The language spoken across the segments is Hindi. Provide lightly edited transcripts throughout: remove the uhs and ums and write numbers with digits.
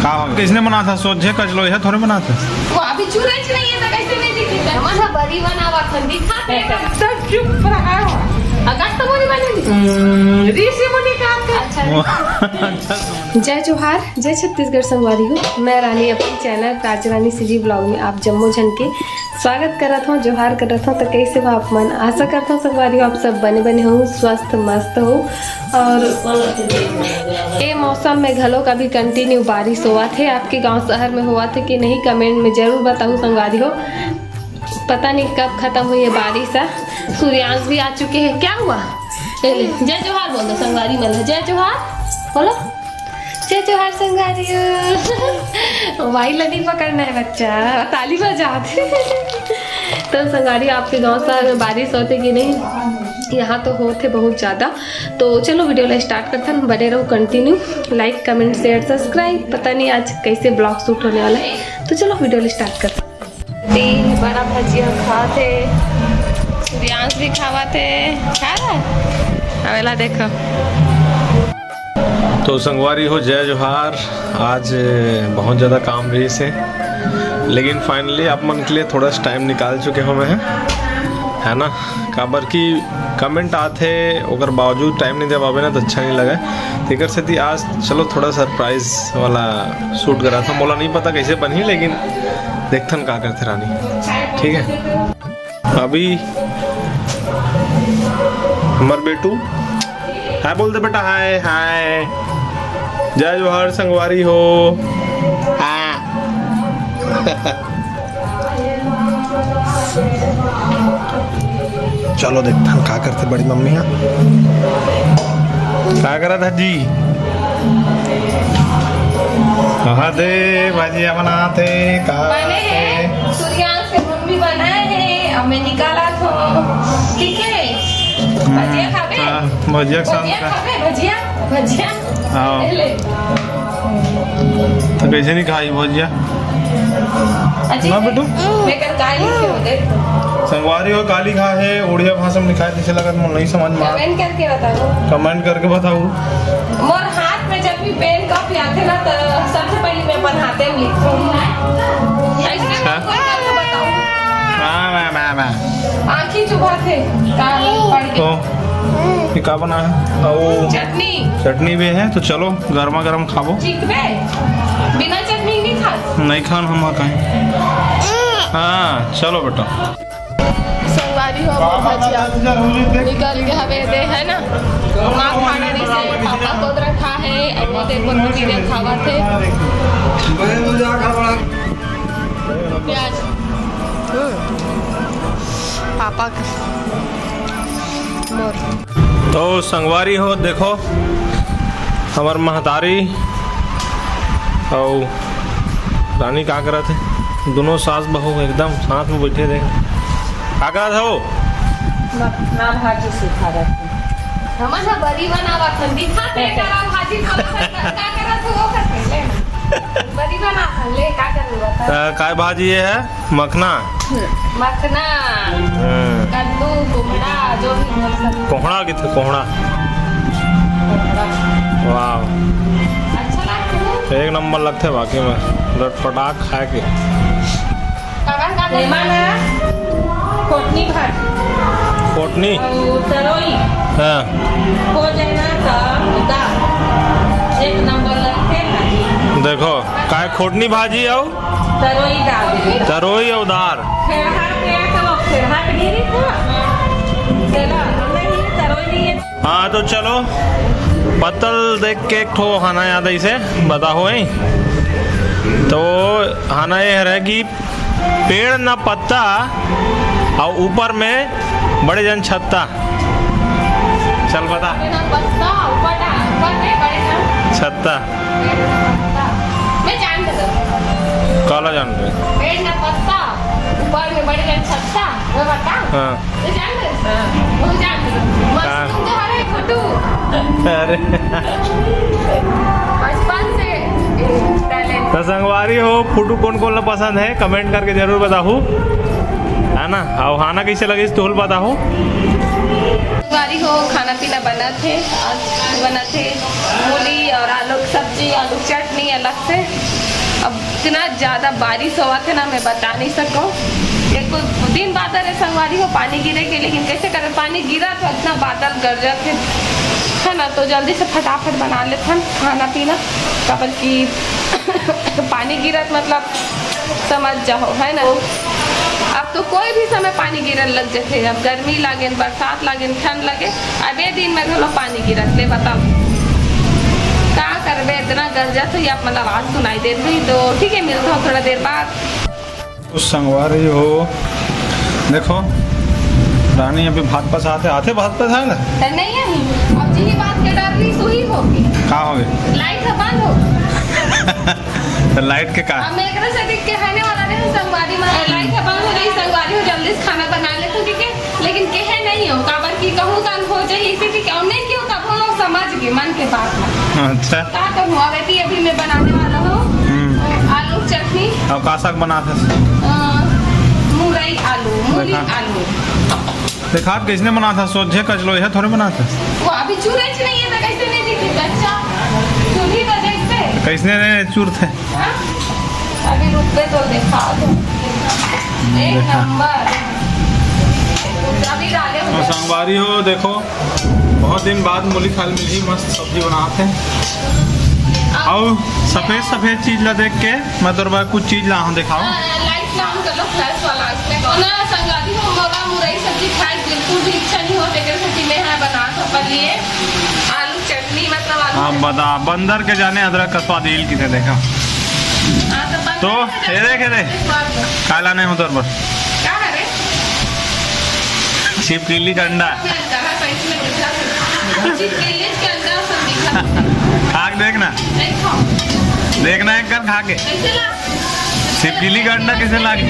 खाओगे? किसने बना था? सोचे कचलो यह थोड़े बना था। वो अभी चूरज नहीं है तो कैसे नहीं दिखी? हमारा बड़ी बनावा खंडी खाते हैं। सब चुप रहा हो। अगस्त मोनी बनेगी। ऋषि मुनि का अच्छा। जय जोहार, जय छत्तीसगढ़ संगवारी हो। मैं रानी अपनी चैनल राज रानी सीजी ब्लॉग में आप जम्मू झन के स्वागत करत हूँ, जोहार करत हूँ। तो कैसे हो आप मन? आशा करता हूँ संगवारी हो आप सब बने हो, स्वस्थ मस्त हो। और ये मौसम में घलों का भी कंटिन्यू बारिश हुआ थे। आपके गांव शहर में हुआ थे कि नहीं, कमेंट में जरूर बताओ संगवारी हो। पता नहीं कब खत्म हुई है बारिश। सूर्यांश भी आ चुके हैं। क्या हुआ? जय जोहार बोल दो संगवारी मन। जय जोहार बोलो। जय जोहार संगवारी। मोबाइल नहीं पकड़ना है बच्चा, ताली बजाते। तो संगवारी आपके गांव शहर में बारिश होते कि नहीं? यहाँ तो होते बहुत ज़्यादा। तो चलो वीडियो ला स्टार्ट करते हैं, बने रहो continue. Like comment share subscribe. पता नहीं आज कैसे ब्लॉग शूट होने वाला है, तो चलो वीडियो ला स्टार्ट करते हैं। तीन बड़ा भजिया खाते, सूर्यांश भी खावाते। खा रहा अवेला देखो। तो संगवारी हो जय जोहार। आज बहुत ज़्यादा काम रही से, लेकिन फाइनली आप मन के लिए थोड़ा सा टाइम निकाल चुके हो मैं, है ना। काबर की कमेंट आते ओकर बावजूद टाइम नहीं दे पावे ना, तो अच्छा नहीं लगा। तेकर से थी आज चलो थोड़ा सरप्राइज वाला शूट करा था। मोला नहीं पता कैसे बनी, लेकिन देखथन का करते रानी। ठीक है, अभी हमार बेटू हाय बोल दे बेटा। हाय हाय, जय जोहार संगवारी हो। हाँ। चलो देखते हैं क्या करते बड़ी मम्मी। यहाँ क्या करा था जी? कहा दे भाजिया बनाते बने हैं। सूर्यांश के मम्मी बनाए हैं, अब मैं निकाला तो ठीक है। भजिया खावे? भजिया भजिया भजिया। हाँ, तो कैसे नहीं खाई भजिया ना बेटू? मैं कर काली क्यों देख संगवारी हो काली खा है, उड़िया भाषा में लिखा है, जैसे लगा मुझे नहीं समझ में। कमेंट करके बताओ। कमेंट करके बताओ। मोर हाथ में जब भी पेन कॉपी आते ना, तो सबसे पहले मैं अपन हाथे में लिखती हूँ। ऐसे मत कोई करके बताओ। मैं आँखी चुभाते पढ़ के। ये क्या बना है? ओ चटनी। चटनी भी है, तो चलो गर्मा गर्म खाबो। चीखबे? बिना चटनी नहीं खा? नहीं खान हम कहीं। हाँ चलो बेटा। संगवारी हो भजिया निकल के हवे दे है ना। माँ खाना नहीं से पापा को रखा है, अब वो देखो रोटी दे खावा थे। प्याज पापा मोर। तो संगवारी हो देखो, हमार महतारी और रानी का करा थे, दोनों सास बहू एकदम साथ में बैठे थे। क्या करा था वो? मखना भाजी सिखा रहे थे। हमारा बड़ी बनावा खंडी खाते करा भाजी का करा तो वो करते ले बड़ी बना ले का करूंगा। काय भाजी ये है? मखना। मखना कद्दू कोहड़ा जो भी हो सकता। कोहड़ा कितने? कोहड़ा वाह, अच्छा लगता है। एक नंबर लगते बाकी में लटपटाक खाए के। मेहमान कोटनी भाजी कोटनी तरोई हाँ हो जाए ना तो दाल एक नंबर लगते भाजी। देखो काय खोटनी भाजी और तरोई दाल तरोई और दाल। हाँ तो चलो पत्तल देख के एक ठो खाना याद है इसे बताओ है। तो खाना ये है कि पेड़ ना पत्ता और ऊपर में बड़े जन छत्ता। चल बता। छत्ता मैं जान काला जान रहे। पेड़ ना पत्ता ऊपर में बड़े जन छत्ता वो बता। हाँ मैं जान वो जान मस्त तुम्हारे फोटो। अरे बचपन से टैलेंट। तो संगवारी हो फोटो कौन कौन पसंद है कमेंट करके जरूर बताओ, है ना। और खाना कैसे लगे तो बताओ। संगवारी हो खाना पीना बना थे, आज बना थे मूली और आलू की सब्जी। सब्जी आलू चटनी अलग से। अब इतना ज़्यादा बारिश हुआ थे ना, मैं बता नहीं सकूँ। एक दिन बादल है संगवारी हो पानी गिरे के, लेकिन कैसे करें, पानी गिरा तो इतना बादल गरजा थे है ना, तो जल्दी से फटाफट बना लेते हैं खाना पीना। कबर की पानी गिरा मतलब समझ जाओ है ना। अब तो कोई भी समय पानी गिरन लग जाते, अब गर्मी लगे, बरसात लगे, ठंड लगे, अब ये दिन में घलो पानी गिरत ले, बताओ क्या करबे। इतना गरजा तो ये मतलब आवाज़ सुनाई दे रही। तो ठीक है, मिलता हूँ थोड़ा देर बाद। उस संगवारी हो देखो रानी अभी भात पसाते आते भात पसा ना नहीं है, अब जी बात के डर रही सुई होगी। कहाँ हो गए लाइट बंद हो तो लाइट के का अब मैं एकरा से देख के खाने वाला नहीं संगवारी में लाइट बंद हो रही, संगवारी हो जल्दी से खाना बना ले तो ठीक है, लेकिन कहे नहीं हो काबर की कहूँ कान हो जाए इसी ठीक है, नहीं क्यों तब हम लोग समझ गए मन के बात में। अच्छा क्या करूँ अभी अभी मैं बनाने वाला हूँ आलू चटनी। अब का साग बनाते मुरई आलू, मूली आलू। देखा किसने बना था सोचे कचलो यह थोड़े बना था। वो अभी चूरे नहीं है तो कैसे नहीं दिखी बच्चा चूल्ही तो देखते किसने चूर थे। हाँ? अभी रुपए तो दिखा दो एक नंबर अभी डाले तो संगवारी हो देखो बहुत दिन बाद मूली खाल मिली, मस्त सब्जी बनाते हैं। और सफेद सफेद चीज ला देख के मैं तोर बार कुछ चीज ला दिखाओ। लाइट ऑन कर लो फ्लैश वाला इसमें ना संगाती हो मोरा मुरई सब्जी खाए बिल्कुल भी इच्छा नहीं हो, लेकिन सब्जी में है बना तो पर लिए आलू चटनी मतलब आलू। हाँ बता बंदर के जाने अदरक का स्वाद हिल किसे देखा तो ये देखे रे काला नहीं हो तोर पर क्या है रे छिपकली का अंडा खा के देखना देखना एक कर खा के छिपकली का अंडा किसे लागे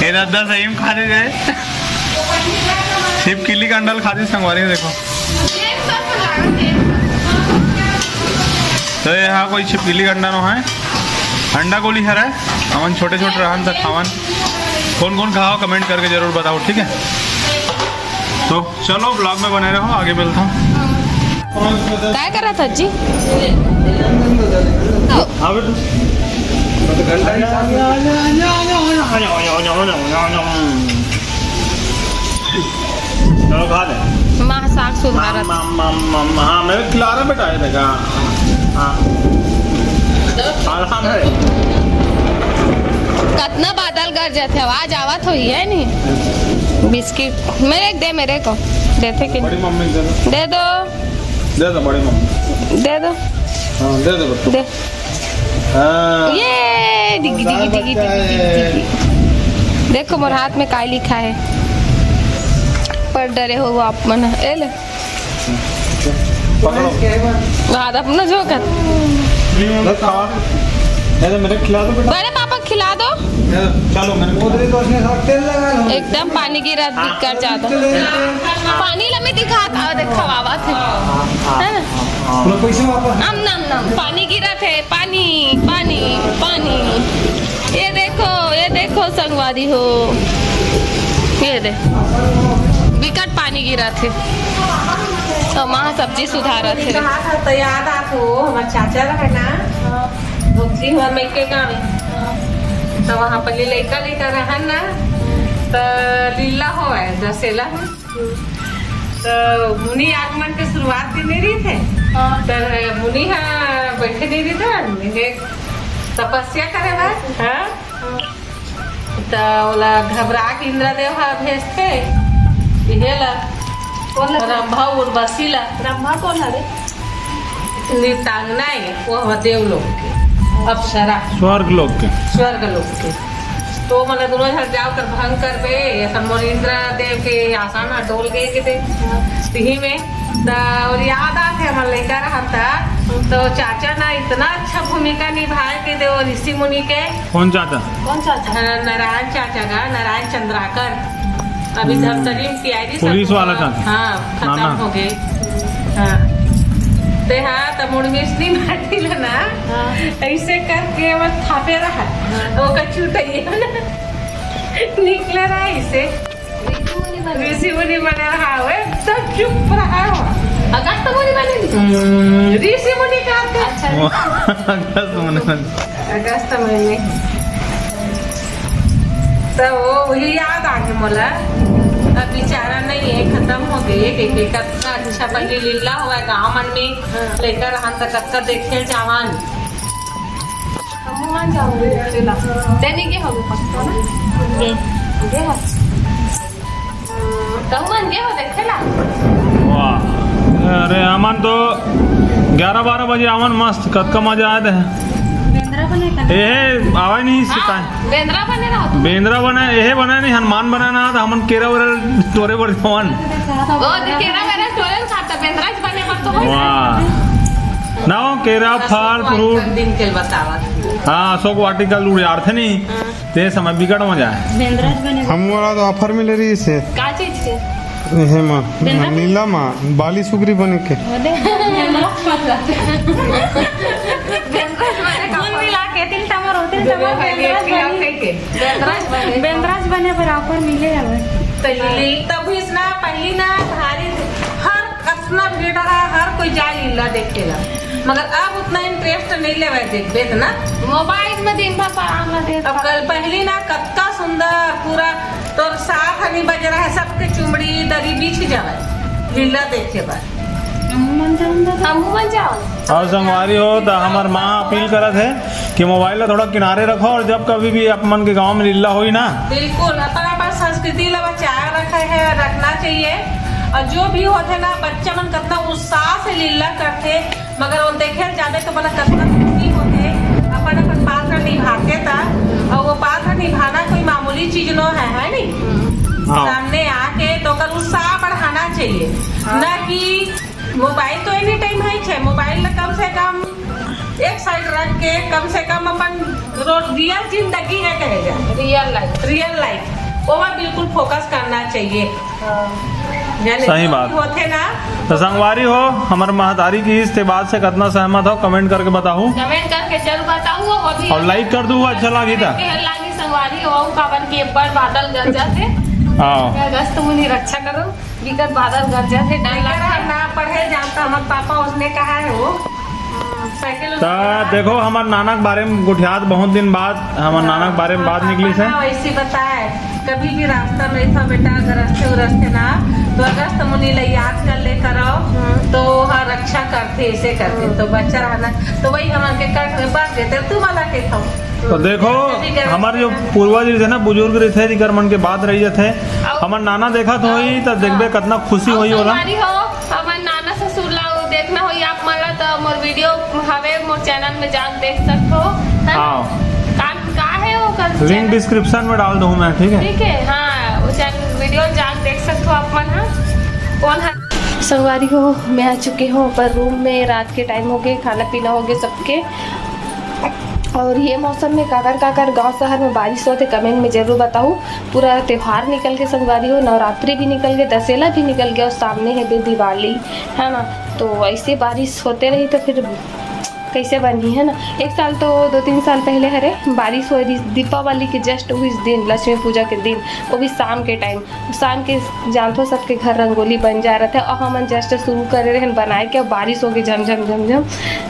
ये दादा सही में खा दे गए छिपकली का अंडा खा दी संगवारी में देखो। तो यहाँ कोई छिपकली का अंडा न है, अंडा गोली हरा है अमन छोटे छोटे रहन तक खावन। कौन कौन खाओ कमेंट करके जरूर बताओ ठीक है। तो चलो ब्लॉग में बने रहो, आगे मिलता हूँ। क्या कर रहा था जी? खा ले माँ साग सुधारा हाँ मैं खिला रहा बेटा ये देखा हाँ आराम है। कितना बादल कर जाते आवाज आवत हुई है नहीं। बिस्किट मेरे को देते कि बड़ी मम्मी दे दो बड़ी मम्मी दे दो हाँ दे दो दे हाँ ये डिगी डिगी डिगी डिगी। देखो मोर हाथ में काय लिखा है, पर डरे हो वो आप मन ए ले हाथ अपना झोंकत मेरे खिला दो बेटा। बड़े पापा खिला दो चलो एकदम पानी की रात कर जाता पानी लमे दिखा देखा आवा थे है ना नम नम नम पानी गिरा थे पानी पानी पानी। ये देखो संगवारी हो ये दे विकट पानी गिरा थे तो माँ सब्जी सुधारा थे। तो याद आतो हमारे चाचा रहे ना भक्ति हुआ मैं के गाँव तो वहाँ पर लड़का रहा ना तो लीला हो है दसेला तो मुनि आगमन के शुरुआत भी नहीं रही थे तो मुनि हाँ बैठे नहीं रही थे तपस्या करे बस हाँ तो बोला घबरा के इंद्रदेव हाँ भेजते हेला रंभा उर्वशीला रंभा कौन है नितांगना वो देवलोक के अप्सरा स्वर्ग लोग के तो मतलब दोनों घर जाओ कर भंग कर बे मोर इंद्र देव के आसान डोल गए के थे में और याद आते हमारे लड़का रहा था तो चाचा ना इतना अच्छा भूमिका निभाए के दे ऋषि मुनि के। कौन चाचा नारायण चाचा का नारायण चंद्राकर अभी धमतरी की आई पुलिस वाला चाचा हाँ खत्म हो गए हाँ ते हाँ तो मुड़मेशनी माटी ना ऐसे करके वो थापे रहा वो कछू निकले रहा ऐसे ऋषि मुनि बने रहा वो एकदम चुप रहा अगस्त मुनि बने ऋषि मुनि का आते हैं। अच्छा अगस्त महीने तो वही याद आ गई मोला। अब बेचारा नहीं है, खत्म हो गए। कितना अच्छा पहले लीला हुआ गाँव मन में लेकर हम तक कत्का देखे जावन। हनुमान जाऊंगे चला देने के हो पक्का ना गे हो कहूँ गे हो देखेला। वाह अरे अमन तो 11-12 बजे अमन मस्त कतका मजा आया है। ये आवाज नहीं सिखाए बेंद्रा बने रहो तुम। बेंद्रा बना यही बना नहीं हनुमान बनाना था हमन केरा वरा तोरे पर जवान वो केरा मेरा टोरल खाता बेंद्रा बने पर तो होई वाह ना हो केरा फल फ्रूट दिन के बतावा। हाँ अशोक वाटिका लूट यार थे नहीं ते समय बिगड़ मजा है। हम वाला तो ऑफर मिले रही से का चीज के हे माँ नीला माँ बाली सुगरी बने के बेंद्राज बने पर ऑफर मिले हमें तभी ना पहली ना भारी हर अपना भीड़ रहा, हर कोई जाए लीला देखेला, मगर अब उतना इंटरेस्ट नहीं लेवे देखबे त ना मोबाइल में दिन भर आना दे। अब कल पहली ना कत्ता सुंदर पूरा तोर साथ हनी बज रहा है, सबके चुमड़ी दरी बीच जावे लीला देखे बा। हनुमान जाओ और संगवारी हो तो हमार माँ अपील करत है कि मोबाइल थोड़ा किनारे रखो और जब कभी भी अपन के गांव में लीला हुई ना बिल्कुल अपन संस्कृति ला बचाए रखा है, रखना चाहिए। और जो भी होते ना बच्चा मन कितना उत्साह से लीला करते, मगर वो देखे जावे तो बोला कितना खुशी होते अपन अपन पात्र निभाते था। और वो पात्र निभाना कोई मामूली चीज न है नहीं। सामने आके तो कर उत्साह बढ़ाना चाहिए, न कि मोबाइल तो एनी टाइम है। मोबाइल कम से कम एक साइड रख के कम से कम अपन रियल जिंदगी है कहेगा, रियल लाइफ वो बिल्कुल फोकस करना चाहिए। सही बात होते ना तो संगवारी हो हमारे महतारी की इस बात से कितना सहमत हो कमेंट करके बताऊँ, कमेंट करके जरूर बताऊँ और लाइक कर दूँ अच्छा लगी था। लागी संगवारी हो कावन के ऊपर बादल गरजा थे। अगस्त मुनि रक्षा करो विकट बादल गरजा थे डर लग रहा ना पढ़े जानता हमारे पापा उसने कहा है वो तो देखो हमारे नाना के बारे में गुठियात बहुत दिन बाद हमारे नाना के बारे में बात निकली से वैसे बताए कभी भी रास्ता में था बेटा अगर रस्ते ना तो अगस्त मुनि ले याद कर ले करो तो हाँ रक्षा करते ऐसे करते तो बच्चा रहना तो वही हमारे के कट बात देते तू वाला के था। तो देखो हमारे जो पूर्वज थे ना बुजुर्ग थे जिकर मन के बात रही थे हमारे नाना देखा तो ही तो देखबे कितना खुशी हुई होला। हमारे नाना ससुर ला देखना हो आप मला तो मोर वीडियो हवे मोर चैनल में जाके देख सकते हो। हाँ का है वो कर लिंक डिस्क्रिप्शन में डाल दूँ मैं ठीक है। हाँ वो चैनल वीडियो जाके देख सकते हो आप मन। हाँ कौन है संगवारी हो मैं आ चुकी हूँ पर रूम में, रात के टाइम हो गए, खाना पीना हो गए सबके। और ये मौसम में काकर गांव शहर में बारिश होते कमेंट में ज़रूर बताऊँ। पूरा त्यौहार निकल के संगवारी हो, नवरात्रि भी निकल गए, दशहरा भी निकल गया और सामने है भी दिवाली है ना। तो ऐसे बारिश होते रही तो फिर कैसे बनी है ना। एक साल तो 2-3 साल पहले हरे बारिश हुई दीपावली के जस्ट उस दिन, लक्ष्मी पूजा के दिन, वो भी शाम के टाइम। शाम के जानते हो सबके घर रंगोली बन जा रहा था और हम जस्ट शुरू करे रहे बनाए के बारिश हो गई झम।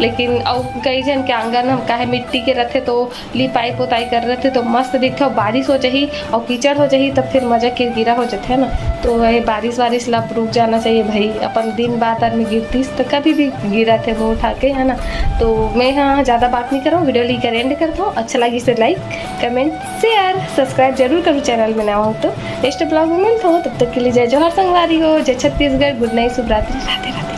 लेकिन और कई जन के आंगन हम काहे मिट्टी के रखे तो लिपाई पोताई कर रहे थे तो मस्त दिखे। बारिश हो जाही और कीचड़ हो जाही तब फिर मजा के गिरा हो जाते है ना। तो वही बारिश लब रुक जाना चाहिए भाई। अपन दिन बाद में गिरती तो कभी भी गिरा थे वो उठा के है ना। तो मैं हाँ ज़्यादा बात नहीं कर रहा हूँ, वीडियो ली कर एंड करता हूँ। अच्छा लगी इसे लाइक कमेंट शेयर सब्सक्राइब जरूर करूँ चैनल में नया हो तो। नेक्स्ट ब्लॉग में मिलता हूँ, तब तक के लिए जय जोहार संगवारी हो, जय छत्तीसगढ़, गुड नाइट, शुभ रात्रि, राधे राधे।